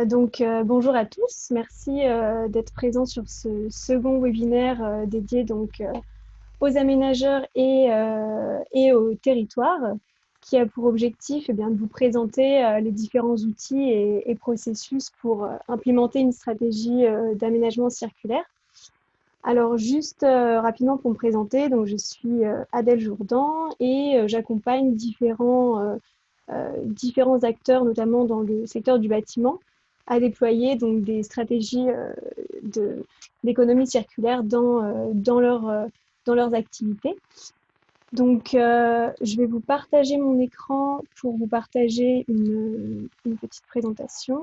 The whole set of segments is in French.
Bonjour à tous. Merci d'être présents sur ce second webinaire dédié aux aménageurs et aux territoires, qui a pour objectif de vous présenter les différents outils et processus pour implémenter une stratégie d'aménagement circulaire. Alors juste rapidement pour me présenter, donc je suis Adèle Jourdan et j'accompagne différents acteurs, notamment dans le secteur du bâtiment, à déployer donc des stratégies d'économie circulaire dans leurs activités. Donc, je vais vous partager mon écran pour vous partager une petite présentation.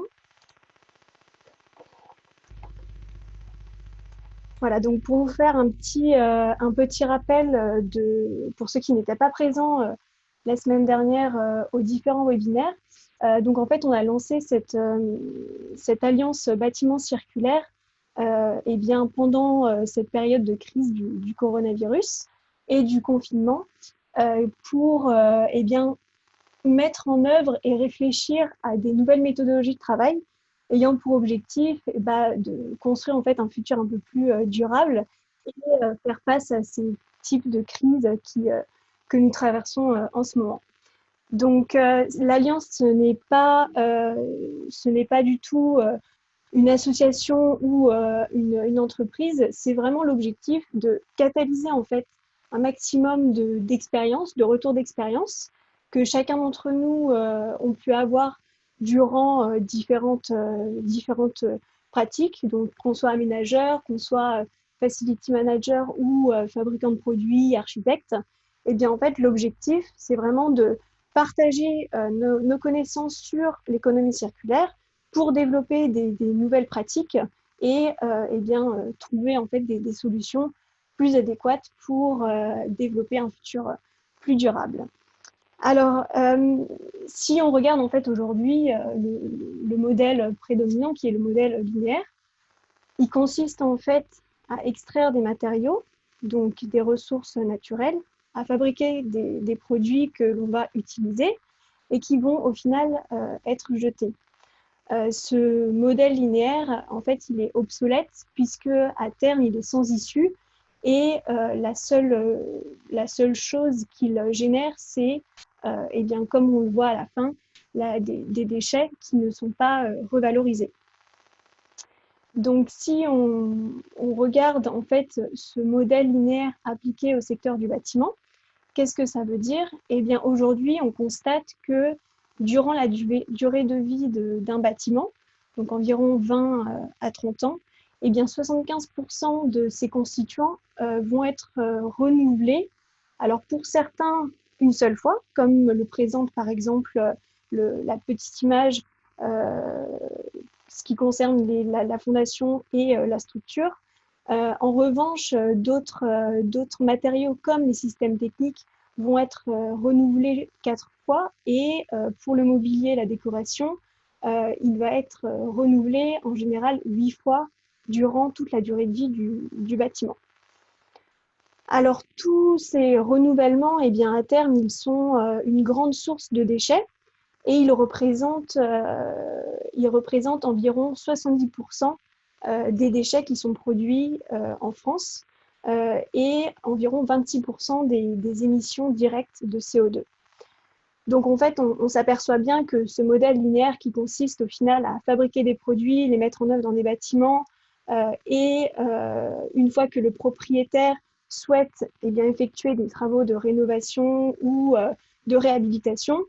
Voilà, donc pour vous faire un petit rappel pour ceux qui n'étaient pas présents la semaine dernière aux différents webinaires. Donc en fait, on a lancé cette alliance bâtiment circulaire pendant cette période de crise du coronavirus et du confinement pour mettre en œuvre et réfléchir à des nouvelles méthodologies de travail ayant pour objectif de construire en fait un futur un peu plus durable et faire face à ces types de crises que nous traversons en ce moment. Donc l'Alliance, ce n'est pas du tout une association ou une entreprise, c'est vraiment l'objectif de catalyser en fait un maximum d'expérience, de retour d'expérience que chacun d'entre nous ont pu avoir durant différentes pratiques, donc qu'on soit aménageur, qu'on soit facility manager ou fabricant de produits, architecte. Et bien en fait, l'objectif, c'est vraiment de partager nos connaissances sur l'économie circulaire pour développer des nouvelles pratiques et trouver en fait des solutions plus adéquates pour développer un futur plus durable. Alors, si on regarde en fait aujourd'hui le modèle prédominant, qui est le modèle linéaire, il consiste en fait à extraire des matériaux, donc des ressources naturelles, à fabriquer des produits que l'on va utiliser et qui vont au final être jetés. Ce modèle linéaire, en fait, il est obsolète puisque à terme, il est sans issue et la seule chose qu'il génère, c'est, comme on le voit à la fin, des déchets qui ne sont pas revalorisés. Donc, si on regarde en fait ce modèle linéaire appliqué au secteur du bâtiment, qu'est-ce que ça veut dire? Eh bien, aujourd'hui, on constate que durant la durée de vie d'un bâtiment, donc environ 20 à 30 ans, eh bien 75% de ses constituants vont être renouvelés. Alors pour certains, une seule fois, comme le présente par exemple la petite image, ce qui concerne la fondation et la structure. En revanche, d'autres matériaux comme les systèmes techniques vont être renouvelés 4 fois et pour le mobilier et la décoration, il va être renouvelé en général 8 fois durant toute la durée de vie du bâtiment. Alors tous ces renouvellements, eh bien, à terme, ils sont une grande source de déchets et ils représentent environ 70% des déchets qui sont produits en France et environ 26% des émissions directes de CO2. Donc en fait, on s'aperçoit bien que ce modèle linéaire qui consiste au final à fabriquer des produits, les mettre en œuvre dans des bâtiments, une fois que le propriétaire souhaite effectuer des travaux de rénovation ou de réhabilitation,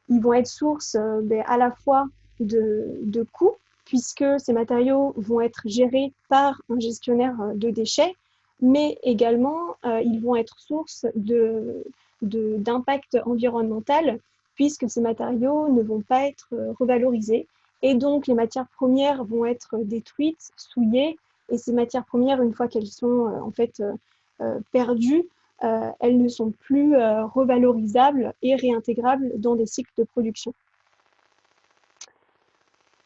ils vont être source à la fois de coûts, puisque ces matériaux vont être gérés par un gestionnaire de déchets, mais également ils vont être source d'impact environnemental, puisque ces matériaux ne vont pas être revalorisés. Et donc, les matières premières vont être détruites, souillées, et ces matières premières, une fois qu'elles sont perdues, elles ne sont plus revalorisables et réintégrables dans des cycles de production.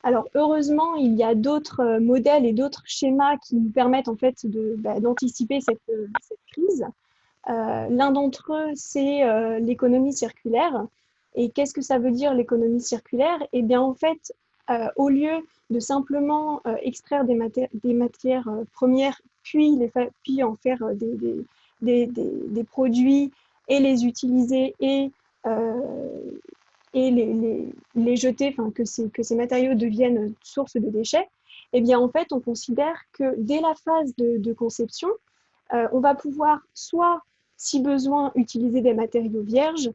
Alors, heureusement, il y a d'autres modèles et d'autres schémas qui nous permettent en fait d'anticiper cette crise. L'un d'entre eux, c'est l'économie circulaire. Et qu'est-ce que ça veut dire l'économie circulaire? Eh bien, en fait, au lieu de simplement extraire des matières premières, puis en faire des produits et les utiliser et les jeter, enfin, que ces matériaux deviennent source de déchets, eh bien, en fait, on considère que dès la phase de conception, on va pouvoir soit, si besoin, utiliser des matériaux vierges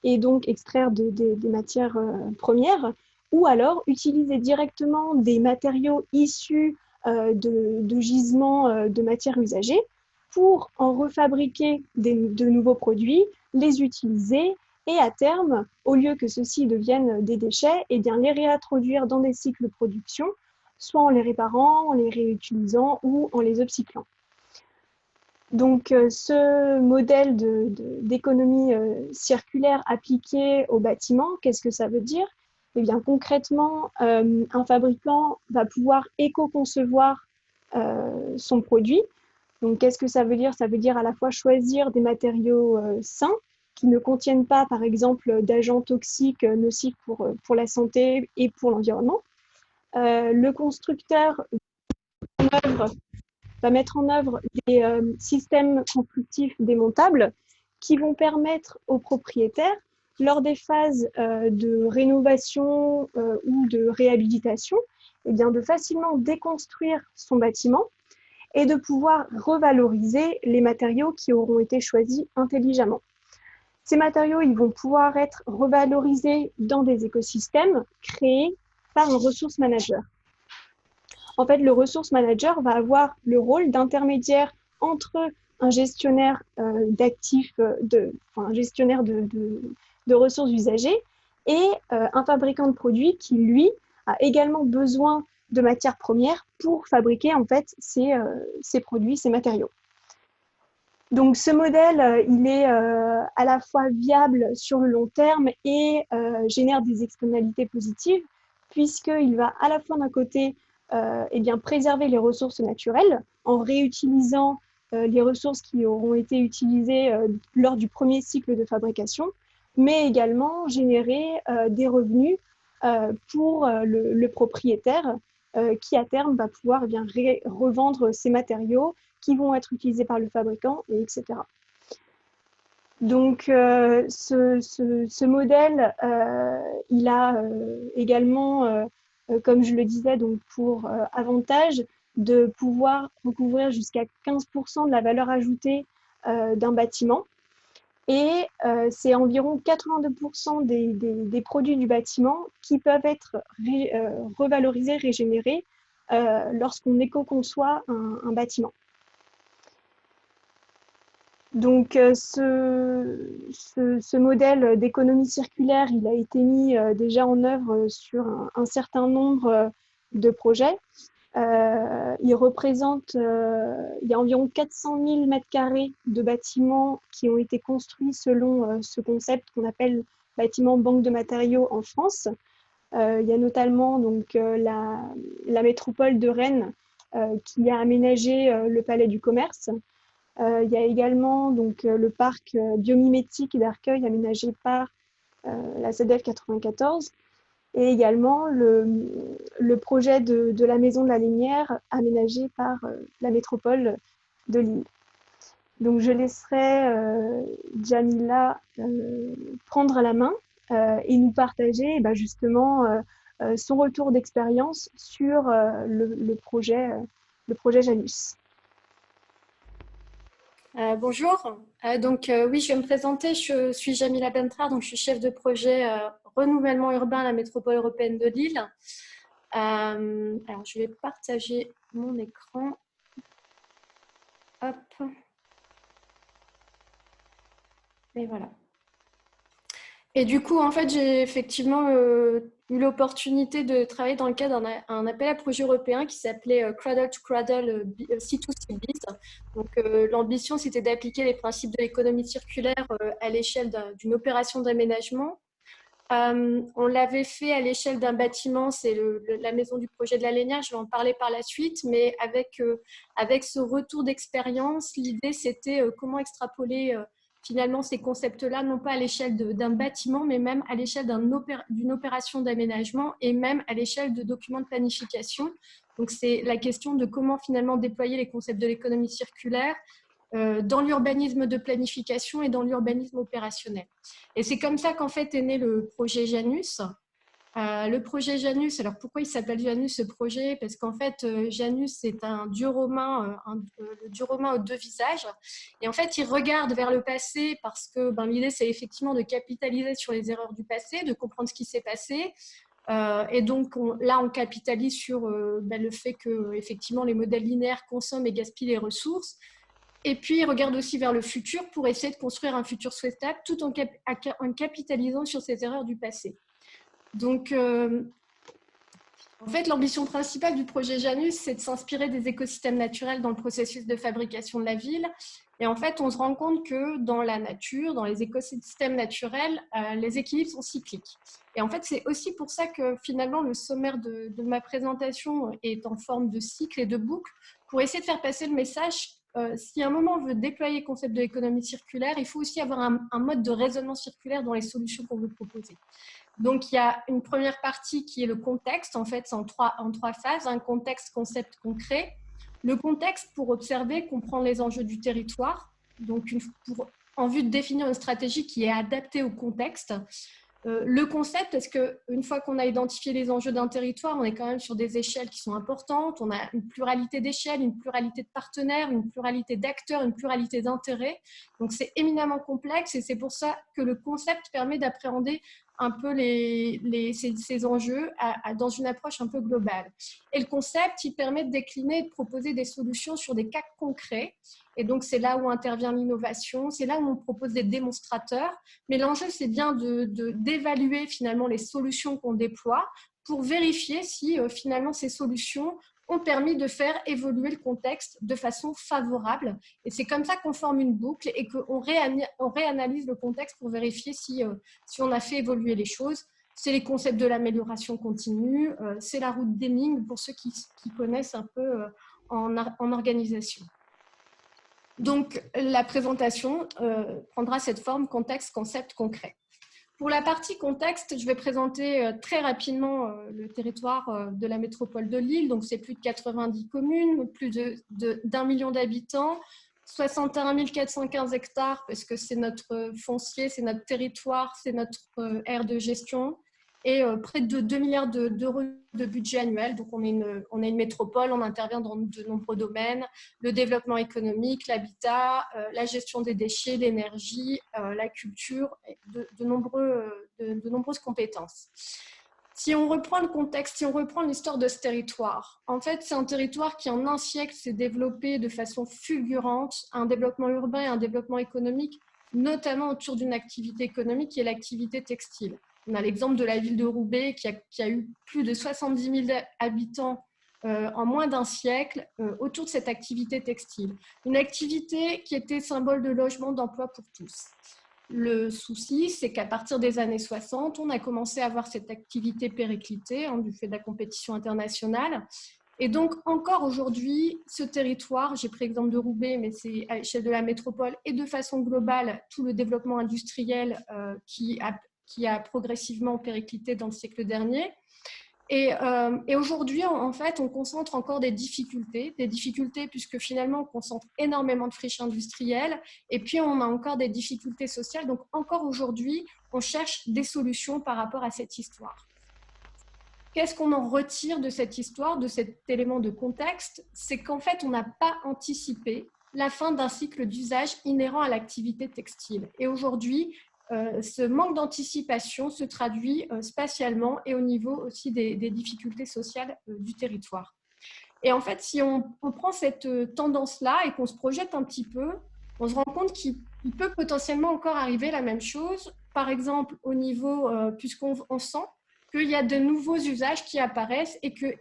et donc extraire des matières premières, ou alors utiliser directement des matériaux issus de gisements de matières usagées pour en refabriquer de nouveaux produits, les utiliser et à terme, au lieu que ceux-ci deviennent des déchets, eh bien, les réintroduire dans des cycles de production, soit en les réparant, en les réutilisant ou en les upcyclant. Donc, ce modèle d'économie circulaire appliqué au bâtiment, qu'est-ce que ça veut dire? Eh bien, concrètement, un fabricant va pouvoir éco-concevoir son produit. Donc, qu'est-ce que ça veut dire? Ça veut dire à la fois choisir des matériaux sains qui ne contiennent pas, par exemple, d'agents toxiques nocifs pour la santé et pour l'environnement. Le constructeur va mettre en œuvre des systèmes constructifs démontables qui vont permettre aux propriétaires, lors des phases de rénovation ou de réhabilitation, eh bien, de facilement déconstruire son bâtiment et de pouvoir revaloriser les matériaux qui auront été choisis intelligemment. Ces matériaux, ils vont pouvoir être revalorisés dans des écosystèmes créés par un ressource manager. En fait, le ressource manager va avoir le rôle d'intermédiaire entre un gestionnaire d'actifs, un gestionnaire de ressources usagées et un fabricant de produits qui, lui, a également besoin de matières premières pour fabriquer en fait ces produits, ces matériaux. Donc ce modèle, il est à la fois viable sur le long terme et génère des externalités positives, puisqu'il va à la fois d'un côté eh bien, préserver les ressources naturelles en réutilisant les ressources qui auront été utilisées lors du premier cycle de fabrication, mais également générer des revenus pour le propriétaire qui à terme va pouvoir eh bien, revendre ces matériaux qui vont être utilisés par le fabricant, et etc. Donc, ce modèle, il a également, comme je le disais, donc pour avantage de pouvoir recouvrir jusqu'à 15% de la valeur ajoutée d'un bâtiment. Et c'est environ 82% des produits du bâtiment qui peuvent être revalorisés, régénérés lorsqu'on éco-conçoit un bâtiment. Donc, ce modèle d'économie circulaire, il a été mis déjà en œuvre sur un certain nombre de projets. Il représente, il y a environ 400 000 mètres carrés de bâtiments qui ont été construits selon ce concept qu'on appelle bâtiment banque de matériaux en France. Il y a notamment donc, la métropole de Rennes qui a aménagé le Palais du Commerce. Il y a également donc, le parc biomimétique d'Arcueil aménagé par la CEDEF 94 et également le projet de la Maison de la Lumière aménagé par la métropole de Lille. Donc je laisserai Jamila prendre la main et nous partager justement son retour d'expérience sur le projet Janus. Bonjour, oui, je vais me présenter, je suis Jamila Bentrar, donc je suis chef de projet renouvellement urbain à la métropole européenne de Lille. Alors je vais partager mon écran. Hop. Et voilà. Et du coup, en fait, j'ai effectivement eu l'opportunité de travailler dans le cadre d'un appel à projet européen qui s'appelait Cradle to Cradle C2C Biz. Donc, l'ambition, c'était d'appliquer les principes de l'économie circulaire à l'échelle d'une opération d'aménagement. On l'avait fait à l'échelle d'un bâtiment, c'est la maison du projet de la Lénière, je vais en parler par la suite, mais avec ce retour d'expérience, l'idée, c'était comment extrapoler finalement ces concepts-là, non pas à l'échelle d'un bâtiment, mais même à l'échelle d'une opération d'aménagement et même à l'échelle de documents de planification. Donc, c'est la question de comment finalement déployer les concepts de l'économie circulaire dans l'urbanisme de planification et dans l'urbanisme opérationnel. Et c'est comme ça qu'en fait est né le projet Janus. Le projet Janus, alors pourquoi il s'appelle Janus ce projet? Parce qu'en fait, Janus, c'est un dieu romain, le dieu romain aux deux visages. Et en fait, il regarde vers le passé parce que l'idée, c'est effectivement de capitaliser sur les erreurs du passé, de comprendre ce qui s'est passé. Et donc, on capitalise sur le fait que effectivement, les modèles linéaires consomment et gaspillent les ressources. Et puis, il regarde aussi vers le futur pour essayer de construire un futur souhaitable tout en capitalisant sur ces erreurs du passé. Donc, en fait, l'ambition principale du projet Janus, c'est de s'inspirer des écosystèmes naturels dans le processus de fabrication de la ville. Et en fait, on se rend compte que dans la nature, dans les écosystèmes naturels, les équilibres sont cycliques. Et en fait, c'est aussi pour ça que finalement, le sommaire de ma présentation est en forme de cycle et de boucle, pour essayer de faire passer le message. Si à un moment on veut déployer le concept de l'économie circulaire, il faut aussi avoir un mode de raisonnement circulaire dans les solutions qu'on veut proposer. Donc, il y a une première partie qui est le contexte. En fait, c'est en trois phases. Un contexte, concept, concret. Le contexte pour observer, comprendre les enjeux du territoire. Donc, en vue de définir une stratégie qui est adaptée au contexte. Le concept, parce qu'une fois qu'on a identifié les enjeux d'un territoire, on est quand même sur des échelles qui sont importantes. On a une pluralité d'échelles, une pluralité de partenaires, une pluralité d'acteurs, une pluralité d'intérêts. Donc, c'est éminemment complexe et c'est pour ça que le concept permet d'appréhender un peu ces enjeux dans une approche un peu globale. Et le concept, il permet de décliner et de proposer des solutions sur des cas concrets. Et donc, c'est là où intervient l'innovation, c'est là où on propose des démonstrateurs. Mais l'enjeu, c'est bien d'évaluer finalement les solutions qu'on déploie pour vérifier si finalement ces solutions ont permis de faire évoluer le contexte de façon favorable. Et c'est comme ça qu'on forme une boucle et qu'on réanalyse le contexte pour vérifier si on a fait évoluer les choses. C'est les concepts de l'amélioration continue, c'est la route d'Hemming pour ceux qui connaissent un peu en organisation. Donc, la présentation prendra cette forme contexte, concept, concret. Pour la partie contexte, je vais présenter très rapidement le territoire de la métropole de Lille. Donc, c'est plus de 90 communes, plus d'1 million d'habitants, 61 415 hectares parce que c'est notre foncier, c'est notre territoire, c'est notre aire de gestion et près de 2 milliards d'euros de budget annuel. Donc, on est une métropole, on intervient dans de nombreux domaines, le développement économique, l'habitat, la gestion des déchets, l'énergie, la culture, de nombreuses compétences. Si on reprend le contexte, si on reprend l'histoire de ce territoire, en fait, c'est un territoire qui, en un siècle, s'est développé de façon fulgurante, un développement urbain et un développement économique, notamment autour d'une activité économique qui est l'activité textile. On a l'exemple de la ville de Roubaix qui a eu plus de 70 000 habitants en moins d'un siècle autour de cette activité textile. Une activité qui était symbole de logement, d'emploi pour tous. Le souci, c'est qu'à partir des années 60, on a commencé à avoir cette activité périclitée du fait de la compétition internationale. Et donc, encore aujourd'hui, ce territoire, j'ai pris l'exemple de Roubaix, mais c'est à l'échelle de la métropole et de façon globale, tout le développement industriel qui a progressivement périclité dans le siècle dernier. Et aujourd'hui, en fait, on concentre encore des difficultés puisque finalement, on concentre énormément de friches industrielles et puis on a encore des difficultés sociales. Donc, encore aujourd'hui, on cherche des solutions par rapport à cette histoire. Qu'est-ce qu'on en retire de cette histoire, de cet élément de contexte? C'est qu'en fait, on n'a pas anticipé la fin d'un cycle d'usage inhérent à l'activité textile. Et aujourd'hui, ce manque d'anticipation se traduit spatialement et au niveau aussi des difficultés sociales du territoire. Et en fait, si on prend cette tendance-là et qu'on se projette un petit peu, on se rend compte qu'il peut potentiellement encore arriver la même chose. Par exemple, au niveau, puisqu'on sent qu'il y a de nouveaux usages qui apparaissent et qu'il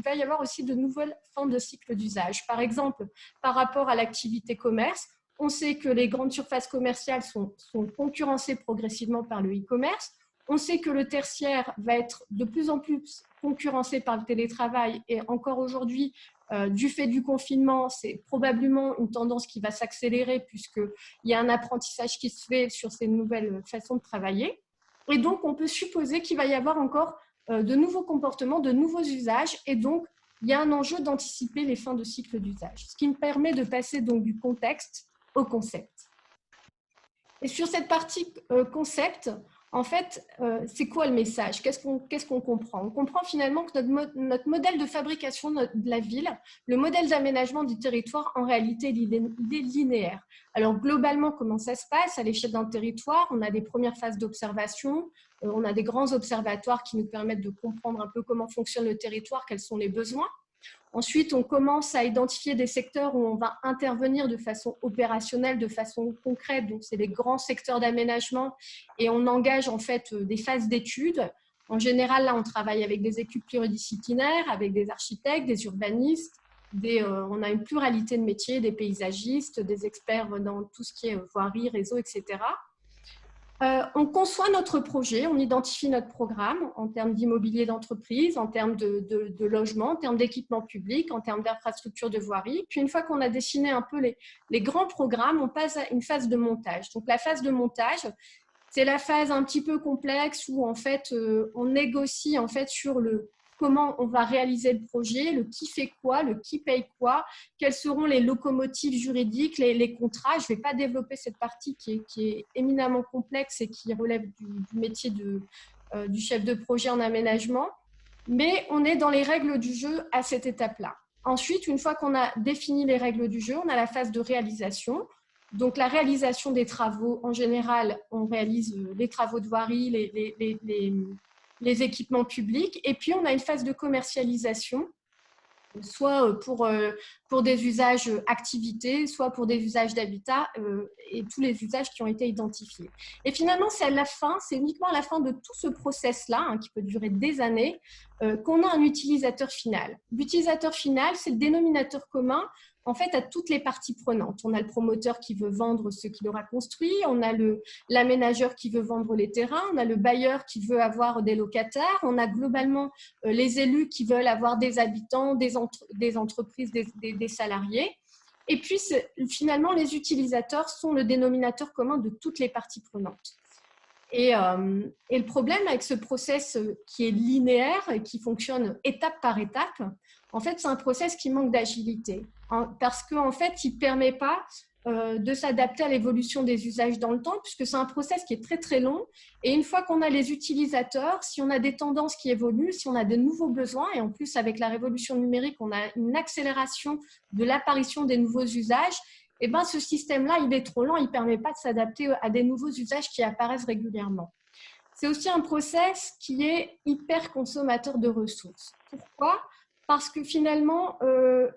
va y avoir aussi de nouvelles fins de cycle d'usage. Par exemple, par rapport à l'activité commerce, on sait que les grandes surfaces commerciales sont concurrencées progressivement par le e-commerce. On sait que le tertiaire va être de plus en plus concurrencé par le télétravail et encore aujourd'hui, Du fait du confinement, c'est probablement une tendance qui va s'accélérer puisqu'il y a un apprentissage qui se fait sur ces nouvelles façons de travailler. Et donc, on peut supposer qu'il va y avoir encore de nouveaux comportements, de nouveaux usages. Et donc, il y a un enjeu d'anticiper les fins de cycle d'usage, ce qui me permet de passer donc du contexte au concept. Et sur cette partie concept, en fait, c'est quoi le message? Qu'est-ce qu'on comprend? On comprend finalement que notre modèle de fabrication de la ville, le modèle d'aménagement du territoire, en réalité, il est linéaire. Alors, globalement, comment ça se passe? À l'échelle d'un territoire, on a des premières phases d'observation, on a des grands observatoires qui nous permettent de comprendre un peu comment fonctionne le territoire, quels sont les besoins. Ensuite, on commence à identifier des secteurs où on va intervenir de façon opérationnelle, de façon concrète. Donc, c'est des grands secteurs d'aménagement et on engage en fait des phases d'études. En général, là, on travaille avec des équipes pluridisciplinaires, avec des architectes, des urbanistes. On a une pluralité de métiers, des paysagistes, des experts dans tout ce qui est voirie, réseau, etc. On conçoit notre projet, on identifie notre programme en termes d'immobilier d'entreprise, en termes de logement, en termes d'équipement public, en termes d'infrastructures de voirie. Puis une fois qu'on a dessiné un peu les grands programmes, on passe à une phase de montage. Donc la phase de montage, c'est la phase un petit peu complexe où en fait on négocie en fait sur comment on va réaliser le projet, le qui fait quoi, le qui paye quoi, quelles seront les locomotives juridiques, les contrats. Je ne vais pas développer cette partie qui est éminemment complexe et qui relève du métier du chef de projet en aménagement, mais on est dans les règles du jeu à cette étape-là. Ensuite, une fois qu'on a défini les règles du jeu, on a la phase de réalisation. Donc, la réalisation des travaux, en général, on réalise les travaux de voirie, les équipements publics. Et puis, on a une phase de commercialisation, soit pour des usages activités, soit pour des usages d'habitat et tous les usages qui ont été identifiés. Et finalement, c'est uniquement à la fin de tout ce process-là, hein, qui peut durer des années, qu'on a un utilisateur final. L'utilisateur final, c'est le dénominateur commun en fait à toutes les parties prenantes. On a le promoteur qui veut vendre ce qu'il aura construit, on a l'aménageur qui veut vendre les terrains, on a le bailleur qui veut avoir des locataires, on a globalement les élus qui veulent avoir des habitants, des entreprises, des salariés. Et puis, finalement, les utilisateurs sont le dénominateur commun de toutes les parties prenantes. Et le problème avec ce process qui est linéaire et qui fonctionne étape par étape, en fait, c'est un process qui manque d'agilité parce qu'en fait, il ne permet pas de s'adapter à l'évolution des usages dans le temps puisque c'est un process qui est très, très long. Et une fois qu'on a les utilisateurs, si on a des tendances qui évoluent, si on a de nouveaux besoins, et en plus, avec la révolution numérique, on a une accélération de l'apparition des nouveaux usages, eh ben, ce système-là, il est trop lent, il ne permet pas de s'adapter à des nouveaux usages qui apparaissent régulièrement. C'est aussi un process qui est hyper consommateur de ressources. Pourquoi ? Parce que finalement,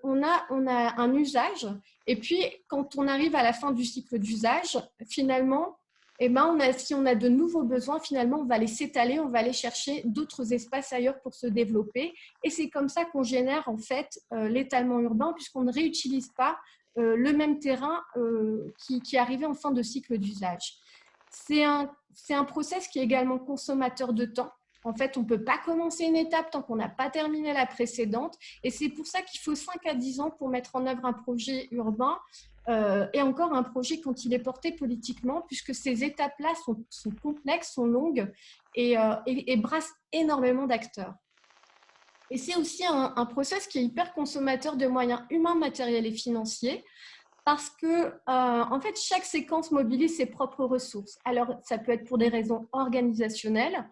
on a un usage et puis quand on arrive à la fin du cycle d'usage, finalement, eh ben, si on a de nouveaux besoins, finalement, on va les s'étaler, on va aller chercher d'autres espaces ailleurs pour se développer. Et c'est comme ça qu'on génère en fait l'étalement urbain puisqu'on ne réutilise pas le même terrain qui est arrivé en fin de cycle d'usage. C'est un process qui est également consommateur de temps. En fait, on ne peut pas commencer une étape tant qu'on n'a pas terminé la précédente. Et c'est pour ça qu'il faut 5 à 10 ans pour mettre en œuvre un projet urbain et encore un projet quand il est porté politiquement, puisque ces étapes-là sont complexes, sont longues et brassent énormément d'acteurs. Et c'est aussi un process qui est hyper consommateur de moyens humains, matériels et financiers parce que, en fait, chaque séquence mobilise ses propres ressources. Alors, ça peut être pour des raisons organisationnelles,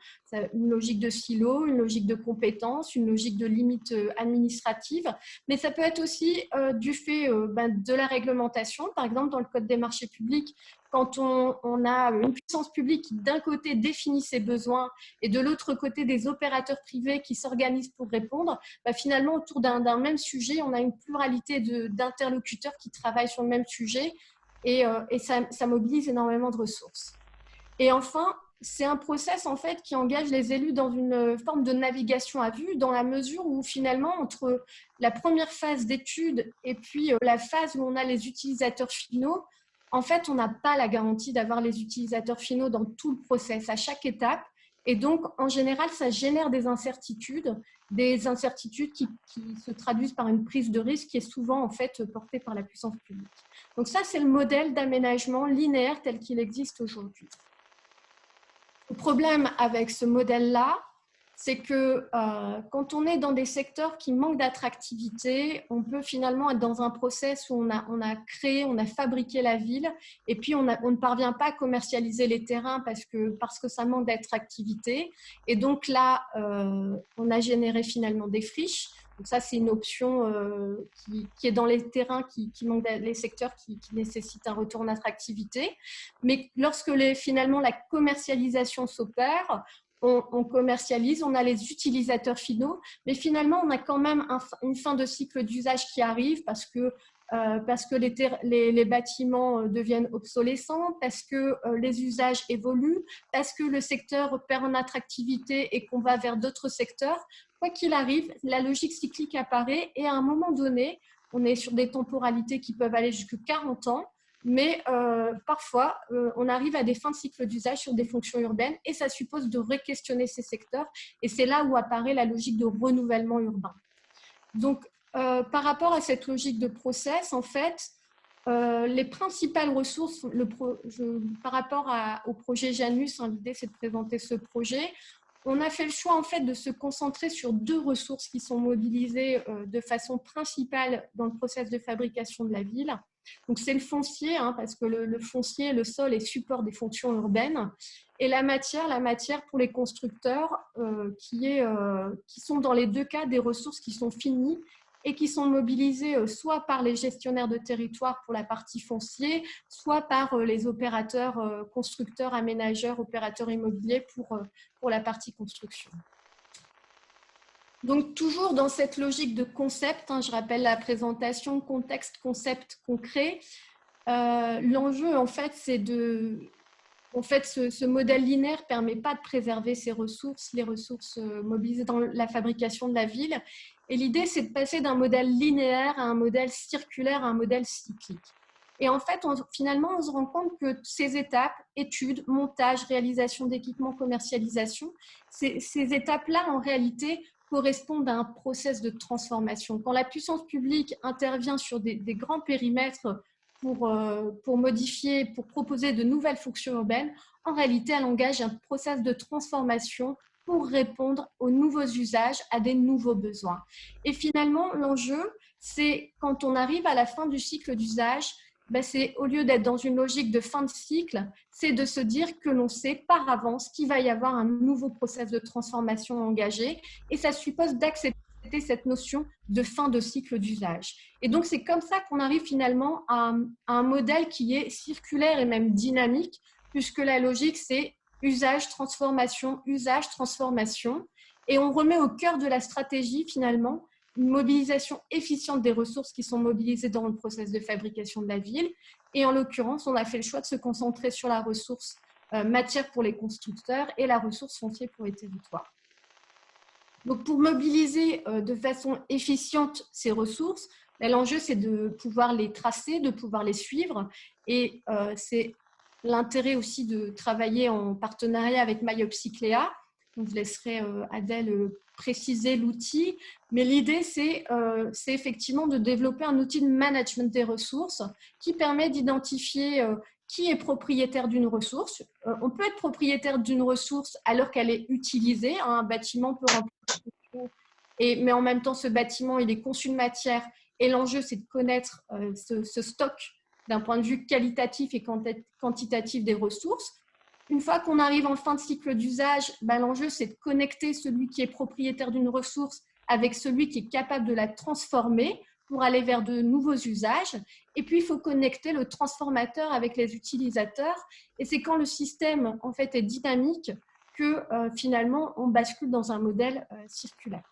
une logique de silo, une logique de compétences, une logique de limite administrative, mais ça peut être aussi du fait de la réglementation. Par exemple, dans le Code des marchés publics, quand on a une puissance publique qui, d'un côté, définit ses besoins et de l'autre côté, des opérateurs privés qui s'organisent pour répondre, finalement, autour d'un même sujet, on a une pluralité d'interlocuteurs qui travaillent sur le même sujet et ça mobilise énormément de ressources. Et enfin, c'est un process en fait, qui engage les élus dans une forme de navigation à vue, dans la mesure où finalement, entre la première phase d'étude et puis la phase où on a les utilisateurs finaux, en fait, on n'a pas la garantie d'avoir les utilisateurs finaux dans tout le process, à chaque étape. Et donc, en général, ça génère des incertitudes qui se traduisent par une prise de risque qui est souvent en fait portée par la puissance publique. Donc ça, c'est le modèle d'aménagement linéaire tel qu'il existe aujourd'hui. Le problème avec ce modèle-là, c'est que quand on est dans des secteurs qui manquent d'attractivité, on peut finalement être dans un process où on a créé, on a fabriqué la ville, et puis on ne parvient pas à commercialiser les terrains parce que ça manque d'attractivité. Et donc là, on a généré finalement des friches. Donc ça, c'est une option qui est dans les terrains qui manquent, les secteurs qui nécessitent un retour d'attractivité. Mais lorsque finalement la commercialisation s'opère, on commercialise, on a les utilisateurs finaux, mais finalement, on a quand même une fin de cycle d'usage qui arrive parce que les bâtiments deviennent obsolescents, parce que les usages évoluent, parce que le secteur perd en attractivité et qu'on va vers d'autres secteurs. Quoi qu'il arrive, la logique cyclique apparaît et à un moment donné, on est sur des temporalités qui peuvent aller jusqu'à 40 ans, mais parfois, on arrive à des fins de cycle d'usage sur des fonctions urbaines et ça suppose de re-questionner ces secteurs et c'est là où apparaît la logique de renouvellement urbain. Donc, par rapport à cette logique de process, en fait, les principales ressources, par rapport au projet Janus, l'idée c'est de présenter ce projet, on a fait le choix en fait de se concentrer sur 2 ressources qui sont mobilisées de façon principale dans le process de fabrication de la ville. Donc c'est le foncier, parce que le foncier, le sol est support des fonctions urbaines, et la matière pour les constructeurs, qui sont dans les 2 cas des ressources qui sont finies et qui sont mobilisées soit par les gestionnaires de territoire pour la partie foncier, soit par les opérateurs, constructeurs, aménageurs, opérateurs immobiliers pour la partie construction. Donc, toujours dans cette logique de concept, je rappelle la présentation, contexte, concept, concret. L'enjeu, en fait, c'est de... En fait, ce modèle linéaire ne permet pas de préserver ces ressources, les ressources mobilisées dans la fabrication de la ville. Et l'idée, c'est de passer d'un modèle linéaire à un modèle circulaire, à un modèle cyclique. Et en fait, finalement, on se rend compte que ces étapes, études, montage, réalisation d'équipements, commercialisation, ces étapes-là, en réalité, correspondent à un process de transformation. Quand la puissance publique intervient sur des grands périmètres pour modifier, pour proposer de nouvelles fonctions urbaines, en réalité, elle engage un process de transformation pour répondre aux nouveaux usages, à des nouveaux besoins. Et finalement, l'enjeu, c'est quand on arrive à la fin du cycle d'usage, c'est au lieu d'être dans une logique de fin de cycle, c'est de se dire que l'on sait par avance qu'il va y avoir un nouveau process de transformation engagé et ça suppose d'accepter cette notion de fin de cycle d'usage. Et donc, c'est comme ça qu'on arrive finalement à un modèle qui est circulaire et même dynamique, puisque la logique, c'est usage, transformation, et on remet au cœur de la stratégie finalement une mobilisation efficiente des ressources qui sont mobilisées dans le process de fabrication de la ville. Et en l'occurrence, on a fait le choix de se concentrer sur la ressource matière pour les constructeurs et la ressource foncier pour les territoires. Donc, pour mobiliser de façon efficiente ces ressources, l'enjeu, c'est de pouvoir les tracer, de pouvoir les suivre. Et c'est l'intérêt aussi de travailler en partenariat avec myopsycléa. Je laisserai Adèle préciser l'outil. Mais l'idée, c'est effectivement de développer un outil de management des ressources qui permet d'identifier qui est propriétaire d'une ressource. On peut être propriétaire d'une ressource alors qu'elle est utilisée. Un bâtiment peut remplir une fonction, mais en même temps, ce bâtiment, il est conçu de matière. Et l'enjeu, c'est de connaître ce stock d'un point de vue qualitatif et quantitatif des ressources. Une fois qu'on arrive en fin de cycle d'usage, l'enjeu, c'est de connecter celui qui est propriétaire d'une ressource avec celui qui est capable de la transformer pour aller vers de nouveaux usages. Et puis, il faut connecter le transformateur avec les utilisateurs. Et c'est quand le système, en fait, est dynamique que, finalement, on bascule dans un modèle circulaire.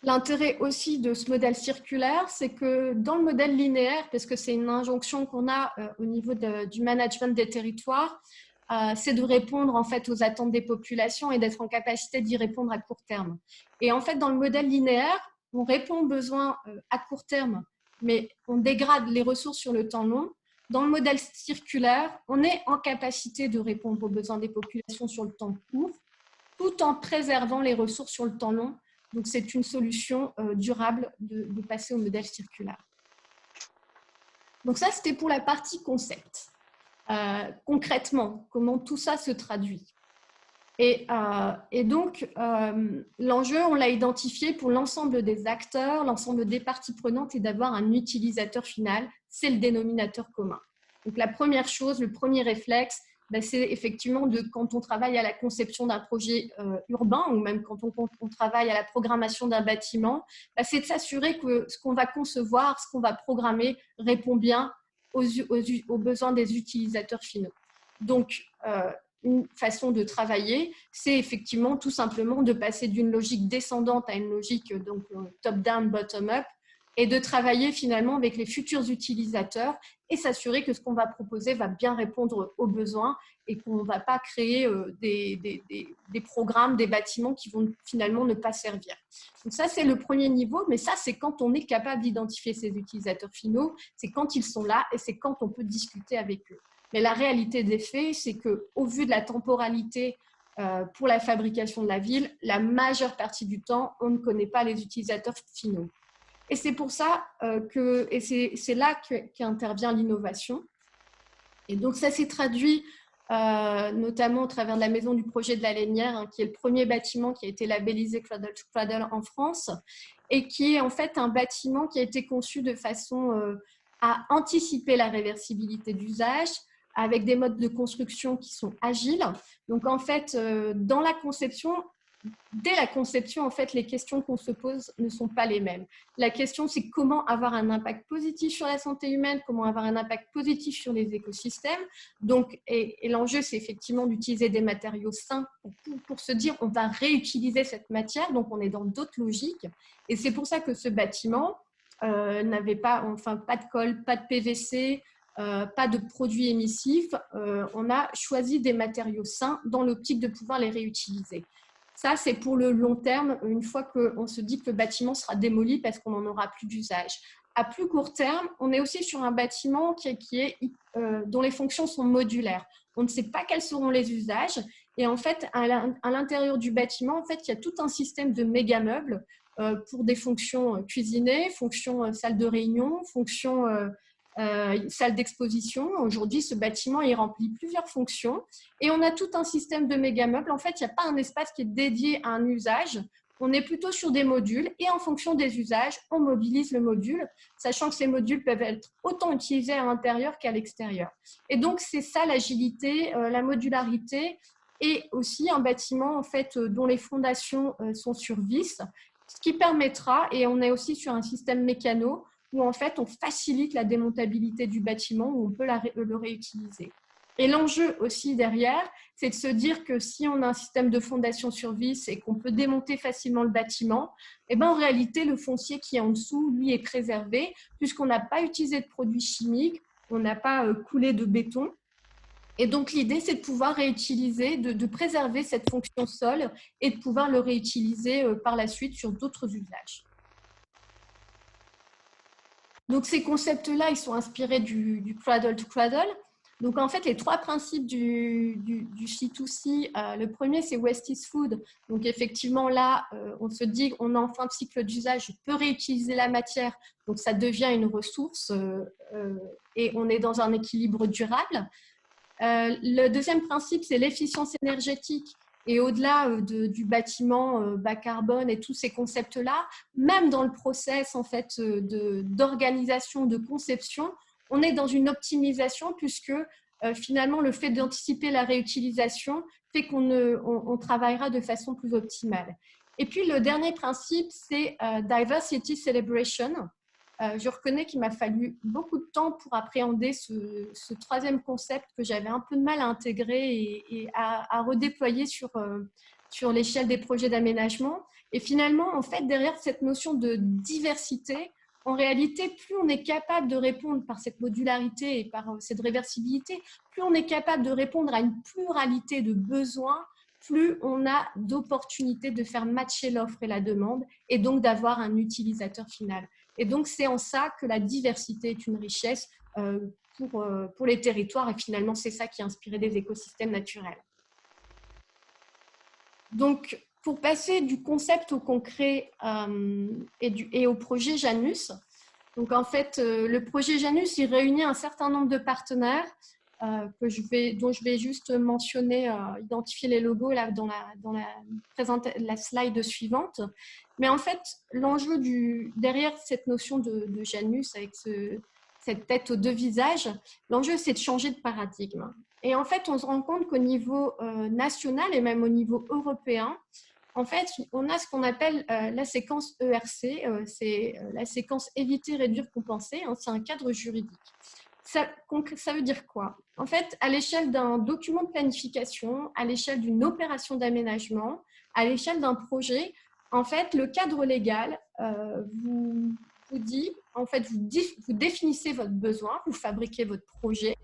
L'intérêt aussi de ce modèle circulaire, c'est que dans le modèle linéaire, parce que c'est une injonction qu'on a au niveau du management des territoires, c'est de répondre en fait aux attentes des populations et d'être en capacité d'y répondre à court terme. Et en fait, dans le modèle linéaire, on répond aux besoins à court terme, mais on dégrade les ressources sur le temps long. dans le modèle circulaire, on est en capacité de répondre aux besoins des populations sur le temps court, tout en préservant les ressources sur le temps long. Donc, c'est une solution durable de passer au modèle circulaire. Donc, ça, c'était pour la partie concept. Concrètement, comment tout ça se traduit. Et donc, l'enjeu, on l'a identifié pour l'ensemble des acteurs, l'ensemble des parties prenantes, et d'avoir un utilisateur final, c'est le dénominateur commun. Donc, la première chose, le premier réflexe, c'est effectivement quand on travaille à la conception d'un projet urbain, ou même quand on travaille à la programmation d'un bâtiment, c'est de s'assurer que ce qu'on va concevoir, ce qu'on va programmer, répond bien aux besoins des utilisateurs finaux. Donc, une façon de travailler, c'est effectivement tout simplement de passer d'une logique descendante à une logique top-down, bottom-up, et de travailler finalement avec les futurs utilisateurs et s'assurer que ce qu'on va proposer va bien répondre aux besoins et qu'on ne va pas créer des programmes, des bâtiments qui vont finalement ne pas servir. Donc ça, c'est le premier niveau, mais ça, c'est quand on est capable d'identifier ces utilisateurs finaux, c'est quand ils sont là et c'est quand on peut discuter avec eux. Mais la réalité des faits, c'est qu'au vu de la temporalité pour la fabrication de la ville, la majeure partie du temps, on ne connaît pas les utilisateurs finaux. Et c'est pour ça c'est là qu'intervient l'innovation. Et donc, ça s'est traduit notamment au travers de la Maison du Projet de la Lénière, qui est le premier bâtiment qui a été labellisé Cradle to Cradle en France, et qui est en fait un bâtiment qui a été conçu de façon à anticiper la réversibilité d'usage, avec des modes de construction qui sont agiles. Donc, en fait, dans la conception, dès la conception, en fait, les questions qu'on se pose ne sont pas les mêmes. La question, c'est comment avoir un impact positif sur la santé humaine, comment avoir un impact positif sur les écosystèmes. Donc, et l'enjeu, c'est effectivement d'utiliser des matériaux sains pour se dire on va réutiliser cette matière. Donc, on est dans d'autres logiques. Et c'est pour ça que ce bâtiment n'avait pas de colle, pas de PVC, pas de produits émissifs. On a choisi des matériaux sains dans l'optique de pouvoir les réutiliser. Ça, c'est pour le long terme, une fois qu'on se dit que le bâtiment sera démoli parce qu'on n'en aura plus d'usage. À plus court terme, on est aussi sur un bâtiment dont les fonctions sont modulaires. On ne sait pas quels seront les usages. Et en fait, à l'intérieur du bâtiment, en fait, il y a tout un système de méga-meubles pour des fonctions cuisinées, fonctions salle de réunion, fonctions salle d'exposition. Aujourd'hui, ce bâtiment, il remplit plusieurs fonctions et on a tout un système de méga-meubles. En fait, il n'y a pas un espace qui est dédié à un usage. On est plutôt sur des modules et en fonction des usages, on mobilise le module, sachant que ces modules peuvent être autant utilisés à l'intérieur qu'à l'extérieur. Et donc, c'est ça l'agilité, la modularité et aussi un bâtiment en fait, dont les fondations sont sur vis, ce qui permettra, et on est aussi sur un système mécano, où en fait on facilite la démontabilité du bâtiment, où on peut le réutiliser. Et l'enjeu aussi derrière, c'est de se dire que si on a un système de fondation sur vis et qu'on peut démonter facilement le bâtiment, eh ben en réalité le foncier qui est en dessous, lui, est préservé, puisqu'on n'a pas utilisé de produits chimiques, on n'a pas coulé de béton. Et donc l'idée, c'est de pouvoir réutiliser, de préserver cette fonction sol et de pouvoir le réutiliser par la suite sur d'autres usages. Donc, ces concepts-là, ils sont inspirés du cradle to cradle. Donc, en fait, les trois principes du C2C, le premier, c'est waste is food. Donc, effectivement, là, on se dit qu'on est en fin de cycle d'usage, je peux réutiliser la matière. Donc, ça devient une ressource et on est dans un équilibre durable. Le deuxième principe, c'est l'efficience énergétique. Et au-delà du bâtiment bas carbone et tous ces concepts-là, même dans le process en fait, d'organisation, de conception, on est dans une optimisation puisque finalement le fait d'anticiper la réutilisation fait qu'on travaillera de façon plus optimale. Et puis le dernier principe, c'est diversity celebration. Je reconnais qu'il m'a fallu beaucoup de temps pour appréhender ce troisième concept que j'avais un peu de mal à intégrer et à redéployer sur l'échelle des projets d'aménagement. Et finalement, en fait, derrière cette notion de diversité, en réalité, plus on est capable de répondre par cette modularité et par cette réversibilité, plus on est capable de répondre à une pluralité de besoins, plus on a d'opportunités de faire matcher l'offre et la demande et donc d'avoir un utilisateur final. Et donc, c'est en ça que la diversité est une richesse pour les territoires. Et finalement, c'est ça qui a inspiré des écosystèmes naturels. Donc, pour passer du concept au concret et au projet Janus, donc en fait, le projet Janus, il réunit un certain nombre de partenaires dont je vais juste mentionner, identifier les logos là, dans la slide suivante. Mais en fait, l'enjeu derrière cette notion de Janus, avec cette tête aux deux visages, l'enjeu, c'est de changer de paradigme. Et en fait, on se rend compte qu'au niveau national et même au niveau européen, en fait, on a ce qu'on appelle la séquence ERC, c'est la séquence éviter, réduire, compenser, hein, c'est un cadre juridique. Ça veut dire quoi? En fait, à l'échelle d'un document de planification, à l'échelle d'une opération d'aménagement, à l'échelle d'un projet, en fait, le cadre légal vous dit, en fait, vous définissez votre besoin, vous fabriquez votre projet.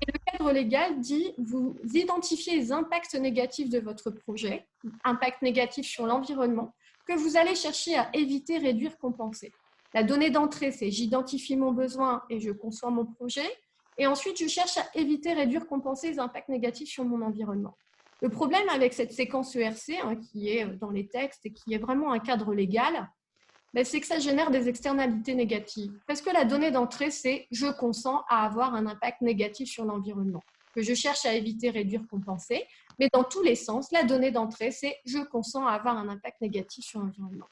Et le cadre légal dit, vous identifiez les impacts négatifs de votre projet, impacts négatifs sur l'environnement, que vous allez chercher à éviter, réduire, compenser. La donnée d'entrée, c'est j'identifie mon besoin et je conçois mon projet. Et ensuite, je cherche à éviter, réduire, compenser les impacts négatifs sur mon environnement. Le problème avec cette séquence ERC, hein, qui est dans les textes et qui est vraiment un cadre légal, c'est que ça génère des externalités négatives. Parce que la donnée d'entrée, c'est « je consens à avoir un impact négatif sur l'environnement », que je cherche à éviter, réduire, compenser. Mais dans tous les sens, la donnée d'entrée, c'est « je consens à avoir un impact négatif sur l'environnement ».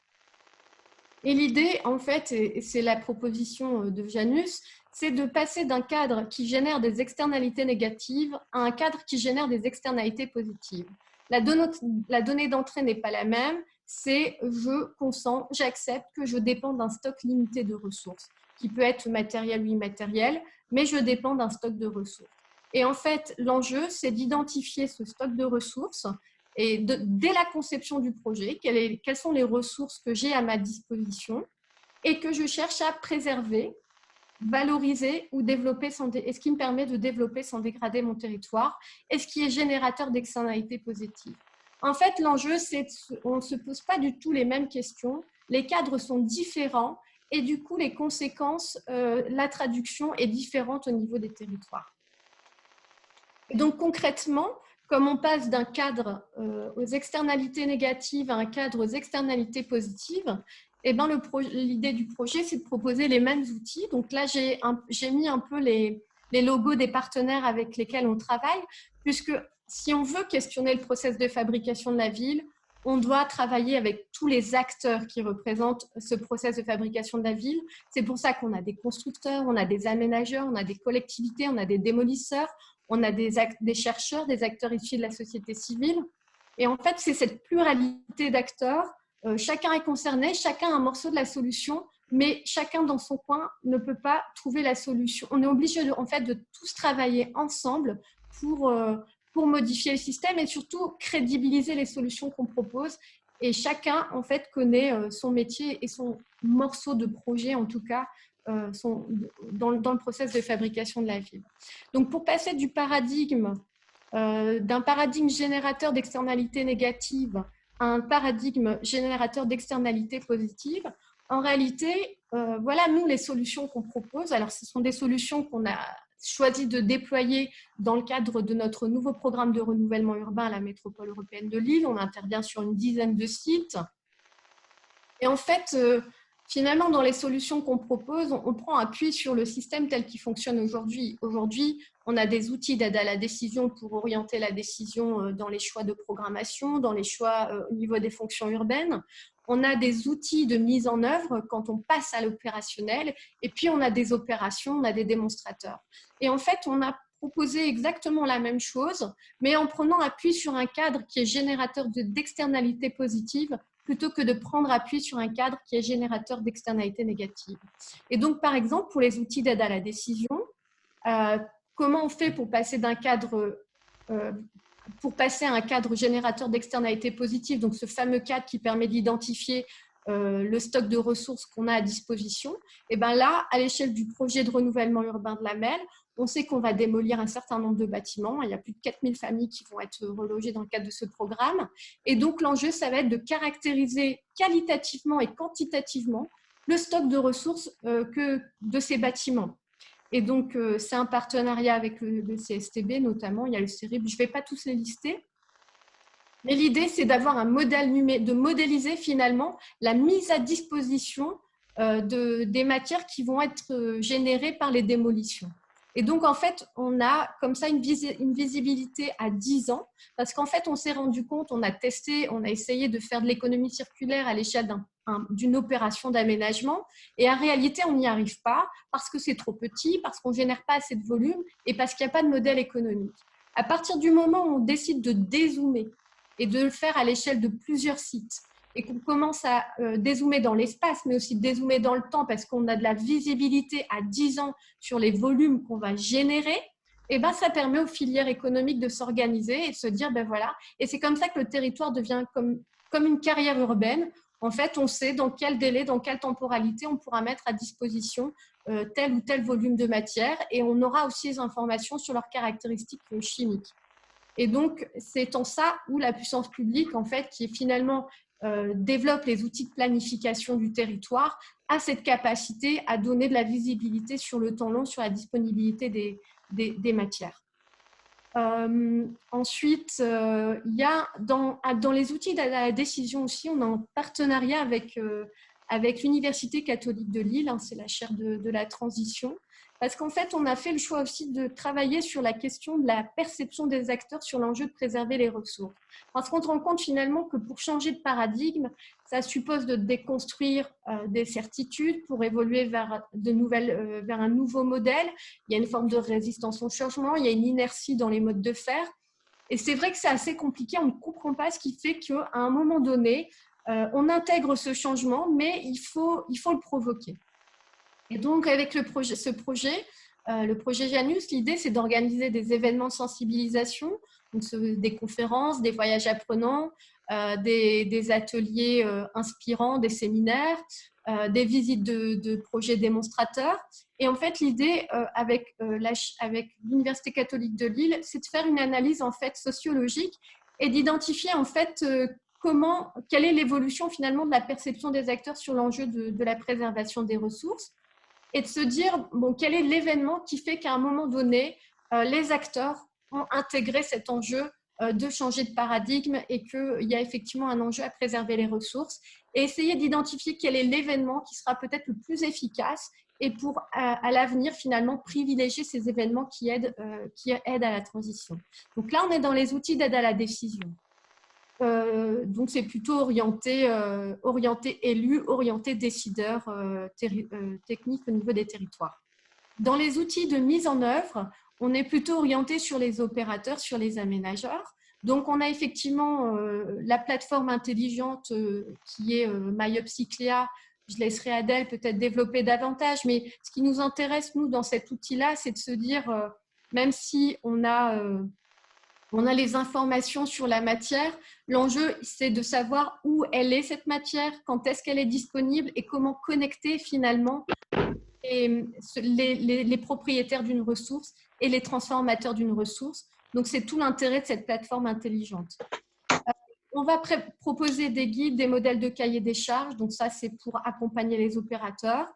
Et l'idée, en fait, et c'est la proposition de Janus, c'est de passer d'un cadre qui génère des externalités négatives à un cadre qui génère des externalités positives. La donnée d'entrée n'est pas la même, c'est je consens, j'accepte que je dépends d'un stock limité de ressources, qui peut être matériel ou immatériel, mais je dépends d'un stock de ressources. Et en fait, l'enjeu, c'est d'identifier ce stock de ressources et dès la conception du projet, quelles sont les ressources que j'ai à ma disposition et que je cherche à préserver, valoriser ou développer, et ce qui me permet de développer sans dégrader mon territoire, et ce qui est générateur d'externalités positives. En fait, l'enjeu, c'est qu'on ne se pose pas du tout les mêmes questions, les cadres sont différents et du coup, les conséquences, la traduction est différente au niveau des territoires. Et donc, concrètement, comme on passe d'un cadre aux externalités négatives à un cadre aux externalités positives, eh ben, l'idée du projet, c'est de proposer les mêmes outils. Donc là, j'ai mis un peu les logos des partenaires avec lesquels on travaille, puisque si on veut questionner le process de fabrication de la ville, on doit travailler avec tous les acteurs qui représentent ce process de fabrication de la ville. C'est pour ça qu'on a des constructeurs, on a des aménageurs, on a des collectivités, on a des démolisseurs, on a des chercheurs, des acteurs issus de la société civile. Et en fait, c'est cette pluralité d'acteurs. Chacun est concerné, chacun a un morceau de la solution, mais chacun dans son coin ne peut pas trouver la solution. On est obligé en fait, de tous travailler ensemble pour modifier le système et surtout crédibiliser les solutions qu'on propose. Et chacun, en fait, connaît son métier et son morceau de projet, en tout cas, dans le process de fabrication de la ville. Donc, pour passer du paradigme, d'un paradigme générateur d'externalités négatives à un paradigme générateur d'externalités positives, en réalité, voilà, nous, les solutions qu'on propose, alors ce sont des solutions qu'on a choisi de déployer dans le cadre de notre nouveau programme de renouvellement urbain à la métropole européenne de Lille. On intervient sur une dizaine de sites. Et en fait, finalement, dans les solutions qu'on propose, on prend appui sur le système tel qu'il fonctionne aujourd'hui. Aujourd'hui, on a des outils d'aide à la décision pour orienter la décision dans les choix de programmation, dans les choix au niveau des fonctions urbaines. On a des outils de mise en œuvre quand on passe à l'opérationnel. Et puis, on a des opérations, on a des démonstrateurs. Et en fait, on a proposé exactement la même chose, mais en prenant appui sur un cadre qui est générateur d'externalités positives plutôt que de prendre appui sur un cadre qui est générateur d'externalités négatives. Et donc, par exemple, pour les outils d'aide à la décision, comment on fait pour passer d'un cadre à un cadre générateur d'externalités positives, donc ce fameux cadre qui permet d'identifier le stock de ressources qu'on a à disposition. Et bien là, à l'échelle du projet de renouvellement urbain de la MEL, on sait qu'on va démolir un certain nombre de bâtiments. Il y a plus de 4000 familles qui vont être relogées dans le cadre de ce programme. Et donc, l'enjeu, ça va être de caractériser qualitativement et quantitativement le stock de ressources de ces bâtiments. Et donc, c'est un partenariat avec le CSTB notamment. Il y a le CERIB. Je ne vais pas tous les lister. Mais l'idée, c'est d'avoir un modèle numérique, de modéliser finalement la mise à disposition des matières qui vont être générées par les démolitions. Et donc, en fait, on a comme ça une visibilité à 10 ans, parce qu'en fait, on s'est rendu compte, on a testé, on a essayé de faire de l'économie circulaire à l'échelle d'une opération d'aménagement, et en réalité, on n'y arrive pas parce que c'est trop petit, parce qu'on ne génère pas assez de volume et parce qu'il n'y a pas de modèle économique. À partir du moment où on décide de dézoomer et de le faire à l'échelle de plusieurs sites, et qu'on commence à dézoomer dans l'espace, mais aussi dézoomer dans le temps parce qu'on a de la visibilité à 10 ans sur les volumes qu'on va générer, et ben, ça permet aux filières économiques de s'organiser et de se dire, ben voilà, et c'est comme ça que le territoire devient comme une carrière urbaine. En fait, on sait dans quel délai, dans quelle temporalité on pourra mettre à disposition tel ou tel volume de matière, et on aura aussi les informations sur leurs caractéristiques chimiques. Et donc, c'est en ça où la puissance publique, en fait, qui est finalement développe les outils de planification du territoire, a cette capacité à donner de la visibilité sur le temps long, sur la disponibilité des matières. Ensuite, il y a dans les outils de la décision aussi, on a un partenariat avec l'Université catholique de Lille, hein, c'est la chaire de la transition, parce qu'en fait, on a fait le choix aussi de travailler sur la question de la perception des acteurs sur l'enjeu de préserver les ressources. Parce qu'on se rend compte finalement que pour changer de paradigme, ça suppose de déconstruire des certitudes pour évoluer vers un nouveau modèle. Il y a une forme de résistance au changement, il y a une inertie dans les modes de faire. Et c'est vrai que c'est assez compliqué, on ne comprend pas ce qui fait qu'à un moment donné, on intègre ce changement, mais il faut le provoquer. Et donc, avec le projet Janus, l'idée, c'est d'organiser des événements de sensibilisation, donc des conférences, des voyages apprenants, des ateliers inspirants, des séminaires, des visites de projets démonstrateurs. Et en fait, l'idée avec l'Université catholique de Lille, c'est de faire une analyse en fait sociologique et d'identifier en fait quelle est l'évolution finalement de la perception des acteurs sur l'enjeu de la préservation des ressources, et de se dire, bon, quel est l'événement qui fait qu'à un moment donné, les acteurs ont intégré cet enjeu de changer de paradigme et qu'il y a effectivement un enjeu à préserver les ressources, et essayer d'identifier quel est l'événement qui sera peut-être le plus efficace et pour, à l'avenir, finalement, privilégier ces événements qui aident à la transition. Donc là, on est dans les outils d'aide à la décision. Donc, c'est plutôt orienté élus, orienté décideurs techniques au niveau des territoires. Dans les outils de mise en œuvre, on est plutôt orienté sur les opérateurs, sur les aménageurs. Donc, on a effectivement la plateforme intelligente qui est MyUpCyclia. Je laisserai Adèle peut-être développer davantage, mais ce qui nous intéresse, nous, dans cet outil-là, c'est de se dire, même si on a les informations sur la matière. L'enjeu, c'est de savoir où elle est, cette matière, quand est-ce qu'elle est disponible et comment connecter finalement les propriétaires d'une ressource et les transformateurs d'une ressource. Donc, c'est tout l'intérêt de cette plateforme intelligente. On va proposer des guides, des modèles de cahier des charges. Donc, ça, c'est pour accompagner les opérateurs.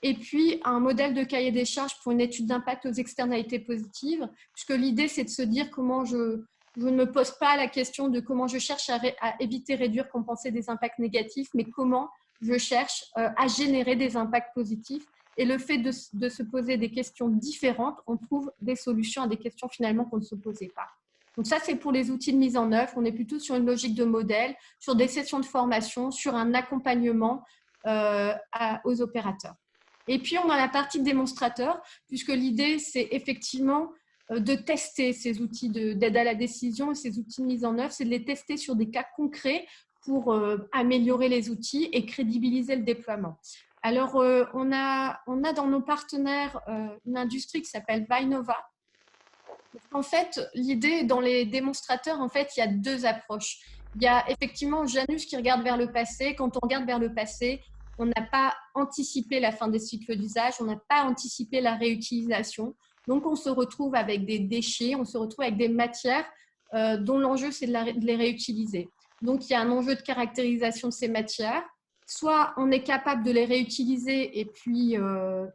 Et puis, un modèle de cahier des charges pour une étude d'impact aux externalités positives, puisque l'idée, c'est de se dire comment je ne me pose pas la question de comment je cherche à éviter, réduire, compenser des impacts négatifs, mais comment je cherche à générer des impacts positifs. Et le fait de se poser des questions différentes, on trouve des solutions à des questions finalement qu'on ne se posait pas. Donc ça, c'est pour les outils de mise en œuvre. On est plutôt sur une logique de modèle, sur des sessions de formation, sur un accompagnement aux opérateurs. Et puis, on a la partie démonstrateur, puisque l'idée, c'est effectivement de tester ces outils d'aide à la décision et ces outils de mise en œuvre, c'est de les tester sur des cas concrets pour améliorer les outils et crédibiliser le déploiement. Alors, on a dans nos partenaires une industrie qui s'appelle Vinova. En fait, l'idée dans les démonstrateurs, en fait, il y a deux approches. Il y a effectivement Janus qui regarde vers le passé. Quand on regarde vers le passé, on n'a pas anticipé la fin des cycles d'usage, on n'a pas anticipé la réutilisation. Donc, on se retrouve avec des déchets, on se retrouve avec des matières dont l'enjeu, c'est de les réutiliser. Donc, il y a un enjeu de caractérisation de ces matières. soit on est capable de les réutiliser et puis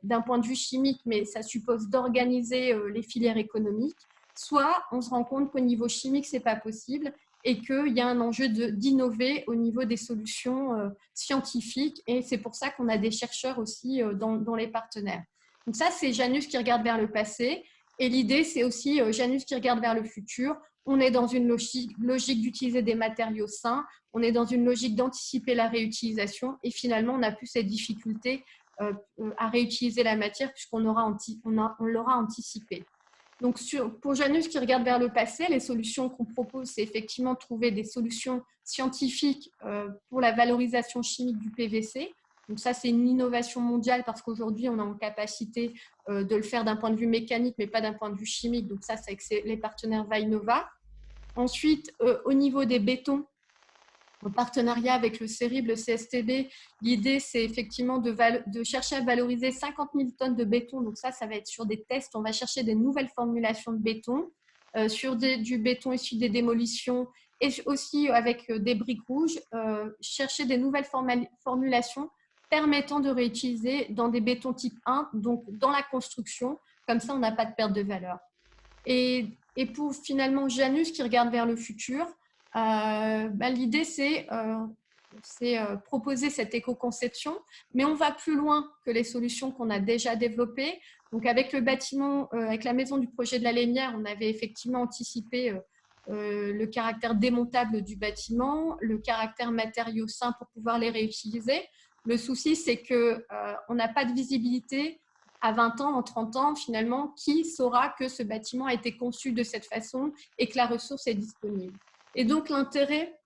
d'un point de vue chimique, mais ça suppose d'organiser les filières économiques, soit on se rend compte qu'au niveau chimique, ce n'est pas possible et qu'il y a un enjeu d'innover au niveau des solutions scientifiques et c'est pour ça qu'on a des chercheurs aussi dans les partenaires. Donc ça, c'est Janus qui regarde vers le passé et l'idée, c'est aussi Janus qui regarde vers le futur. On est dans une logique d'utiliser des matériaux sains, on est dans une logique d'anticiper la réutilisation et finalement, on n'a plus cette difficulté à réutiliser la matière puisqu'on l'aura anticipé. Donc, pour Janus qui regarde vers le passé, les solutions qu'on propose, c'est effectivement trouver des solutions scientifiques pour la valorisation chimique du PVC. Donc ça, c'est une innovation mondiale parce qu'aujourd'hui, on est en capacité de le faire d'un point de vue mécanique, mais pas d'un point de vue chimique. Donc ça, c'est avec les partenaires Vainova. Ensuite, au niveau des bétons, en partenariat avec le CERIB, le CSTB, l'idée, c'est effectivement de chercher à valoriser 50 000 tonnes de béton. Donc ça va être sur des tests. On va chercher des nouvelles formulations de béton, sur du béton issu des démolitions et aussi avec des briques rouges, chercher des nouvelles formulations permettant de réutiliser dans des bétons type 1, donc dans la construction. Comme ça, on n'a pas de perte de valeur. Et pour finalement Janus qui regarde vers le futur, l'idée, c'est proposer cette éco-conception, mais on va plus loin que les solutions qu'on a déjà développées. Donc, avec le bâtiment, avec la maison du projet de la Lénière, on avait effectivement anticipé le caractère démontable du bâtiment, le caractère matériaux sains pour pouvoir les réutiliser. Le souci, c'est qu'on n'a pas de visibilité à 20 ans, en 30 ans, finalement, qui saura que ce bâtiment a été conçu de cette façon et que la ressource est disponible. Et donc, l'intérêt,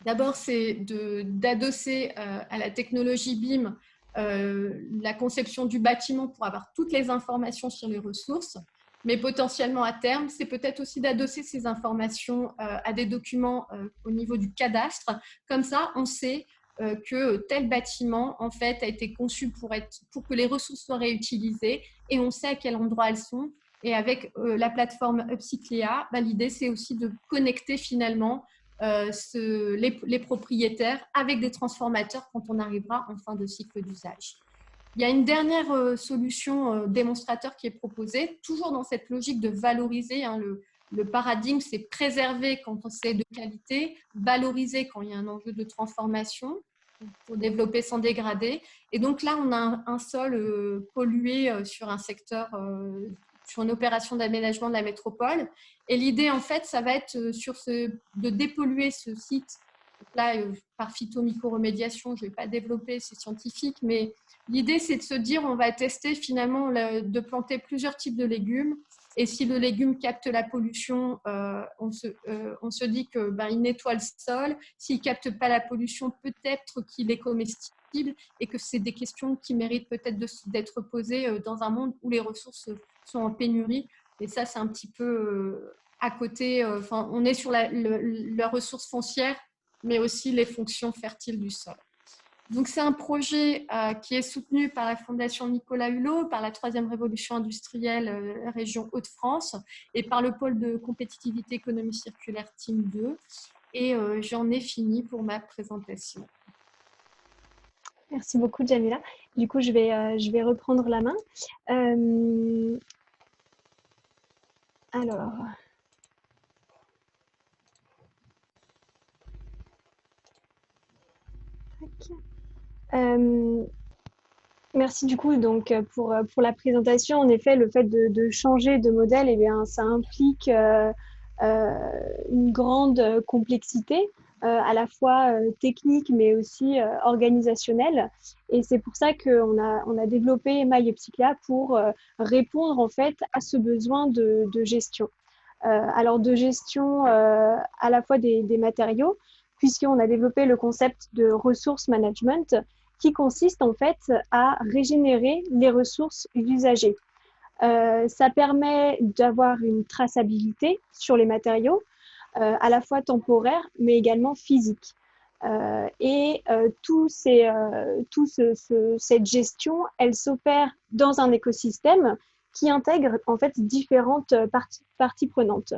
d'abord, c'est d'adosser à la technologie BIM la conception du bâtiment pour avoir toutes les informations sur les ressources. Mais potentiellement, à terme, c'est peut-être aussi d'adosser ces informations à des documents au niveau du cadastre. Comme ça, on sait que tel bâtiment, en fait, a été conçu pour que les ressources soient réutilisées et on sait à quel endroit elles sont. Et avec la plateforme Upcyclea, l'idée, c'est aussi de connecter finalement les propriétaires avec des transformateurs quand on arrivera en fin de cycle d'usage. Il y a une dernière solution démonstrateur qui est proposée, toujours dans cette logique de valoriser. Le paradigme, c'est préserver quand c'est de qualité, valoriser quand il y a un enjeu de transformation pour développer sans dégrader. Et donc là, on a un sol pollué sur un secteur, sur une opération d'aménagement de la métropole. Et l'idée, en fait, ça va être de dépolluer ce site. Donc là, par phytomycoremédiation, je ne vais pas développer, c'est scientifique, mais l'idée, c'est de se dire, on va tester finalement de planter plusieurs types de légumes. Et si le légume capte la pollution, on se dit qu'il nettoie le sol. S'il ne capte pas la pollution, peut-être qu'il est comestible et que c'est des questions qui méritent peut-être d'être posées dans un monde où les ressources sont en pénurie. Et ça, c'est un petit peu à côté. On est sur la ressource foncière, mais aussi les fonctions fertiles du sol. Donc, c'est un projet qui est soutenu par la Fondation Nicolas Hulot, par la 3e révolution industrielle région Hauts-de-France et par le pôle de compétitivité économie circulaire Team 2. Et j'en ai fini pour ma présentation. Merci beaucoup, Jamila. Du coup, je vais reprendre la main. Alors... merci du coup donc pour la présentation. En effet, le fait de changer de modèle, eh bien, ça implique une grande complexité, à la fois technique mais aussi organisationnelle. Et c'est pour ça qu'on a développé Maille Upcyclea pour répondre en fait à ce besoin de gestion. Alors de gestion à la fois des matériaux, puisqu'on a développé le concept de resource management qui consiste en fait à régénérer les ressources usagées. Ça permet d'avoir une traçabilité sur les matériaux, à la fois temporaire mais également physique. Cette gestion, elle s'opère dans un écosystème qui intègre en fait différentes parties prenantes.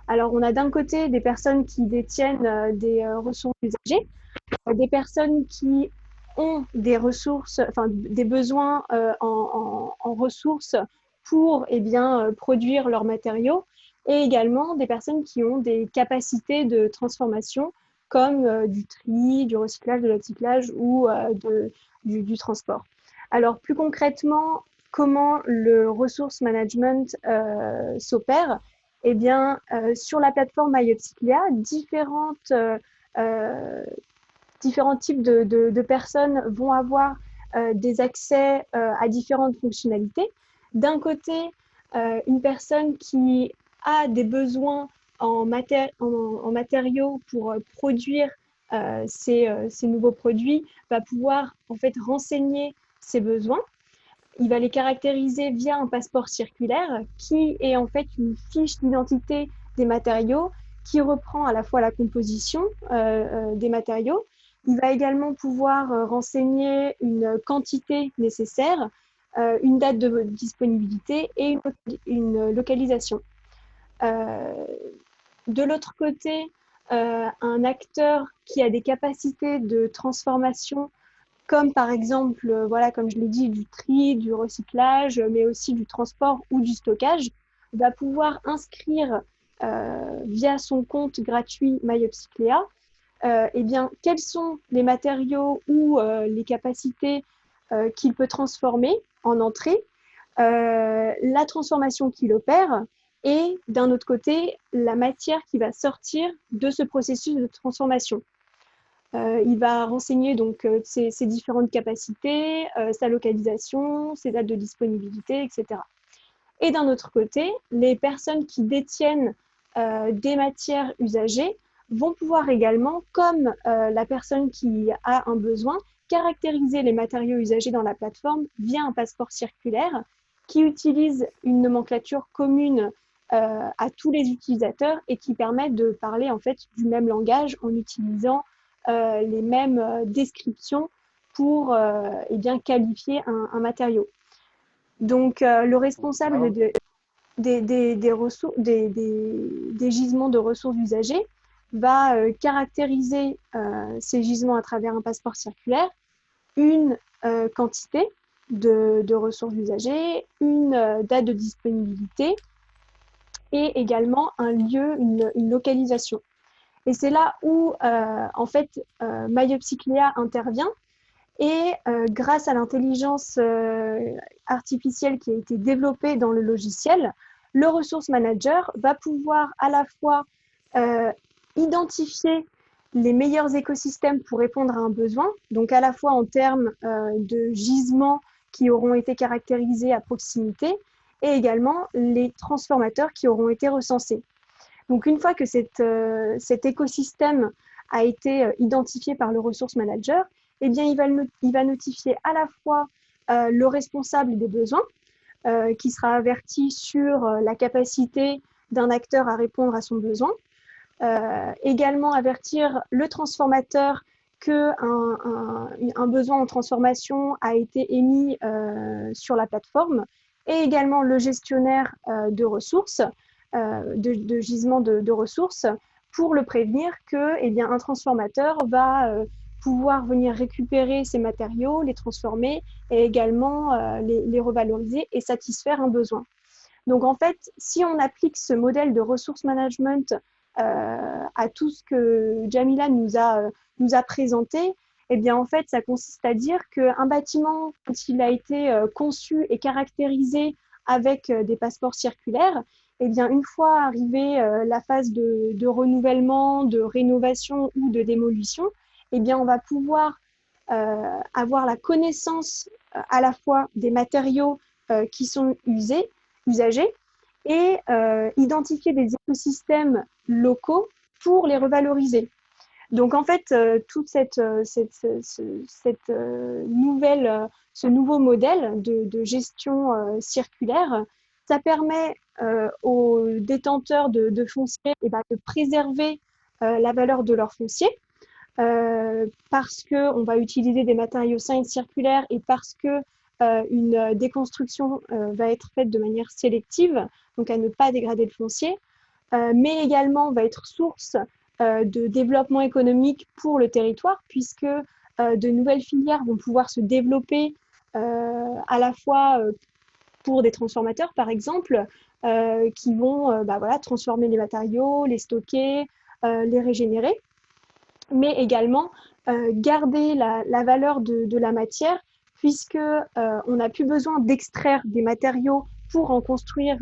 Alors, on a d'un côté des personnes qui détiennent des ressources usagées, des personnes qui ont des ressources, enfin des besoins en ressources pour produire leurs matériaux, et également des personnes qui ont des capacités de transformation comme du tri, du recyclage, de l'upcyclage ou du transport. Alors plus concrètement, comment le resource management s'opère? Eh bien, sur la plateforme MyUpcyclia, euh, différents types de personnes vont avoir des accès à différentes fonctionnalités. D'un côté, une personne qui a des besoins en matériaux pour produire ces nouveaux produits va pouvoir en fait renseigner ses besoins. Il va les caractériser via un passeport circulaire qui est en fait une fiche d'identité des matériaux qui reprend à la fois la composition des matériaux. Il va également pouvoir renseigner une quantité nécessaire, une date de disponibilité et une localisation. Euh, de l'autre côté, un acteur qui a des capacités de transformation comme par exemple, voilà, comme je l'ai dit, du tri, du recyclage, mais aussi du transport ou du stockage, va pouvoir inscrire via son compte gratuit MyUpcyclia, eh bien, quels sont les matériaux ou les capacités qu'il peut transformer en entrée, la transformation qu'il opère, et d'un autre côté, la matière qui va sortir de ce processus de transformation. Il va renseigner donc ses différentes capacités, sa localisation, ses dates de disponibilité, etc. Et d'un autre côté, les personnes qui détiennent des matières usagées vont pouvoir également, comme la personne qui a un besoin, caractériser les matériaux usagés dans la plateforme via un passeport circulaire qui utilise une nomenclature commune à tous les utilisateurs et qui permet de parler en fait du même langage en utilisant les mêmes descriptions pour qualifier un matériau. Donc, le responsable des gisements de ressources usagées va caractériser ces gisements à travers un passeport circulaire, une quantité de ressources usagées, une date de disponibilité et également un lieu, une localisation. Et c'est là où, en fait, MyUpcyclia intervient et grâce à l'intelligence artificielle qui a été développée dans le logiciel, le resource manager va pouvoir à la fois euh, identifier les meilleurs écosystèmes pour répondre à un besoin, donc à la fois en termes de gisements qui auront été caractérisés à proximité et également les transformateurs qui auront été recensés. Donc une fois que cet écosystème a été identifié par le resource manager, eh bien, il va notifier à la fois le responsable des besoins, qui sera averti sur la capacité d'un acteur à répondre à son besoin, également avertir le transformateur qu'un un besoin en transformation a été émis sur la plateforme, et également le gestionnaire de ressources, de gisements de ressources, pour le prévenir que, eh bien, un transformateur va pouvoir venir récupérer ces matériaux, les transformer et également les revaloriser et satisfaire un besoin. Donc en fait, si on applique ce modèle de ressource management à tout ce que Jamila nous a présenté, eh bien en fait, ça consiste à dire qu'un bâtiment, quand il a été conçu et caractérisé avec des passeports circulaires, eh bien une fois arrivée la phase de renouvellement, de rénovation ou de démolition, eh bien on va pouvoir avoir la connaissance à la fois des matériaux qui sont usagés et identifier des écosystèmes locaux pour les revaloriser. Donc en fait, toute ce nouveau modèle de gestion circulaire, ça permet aux détenteurs de foncier de préserver la valeur de leur foncier, parce qu'on va utiliser des matériaux sains et circulaires et parce que une déconstruction va être faite de manière sélective, donc à ne pas dégrader le foncier, mais également va être source de développement économique pour le territoire, puisque de nouvelles filières vont pouvoir se développer à la fois pour des transformateurs, par exemple, qui vont voilà, transformer les matériaux, les stocker, les régénérer, mais également garder la valeur de la matière, puisque on n'a plus besoin d'extraire des matériaux pour en construire,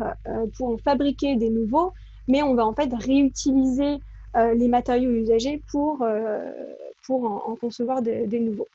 pour en fabriquer des nouveaux, mais on va en fait réutiliser les matériaux usagés pour en concevoir des nouveaux.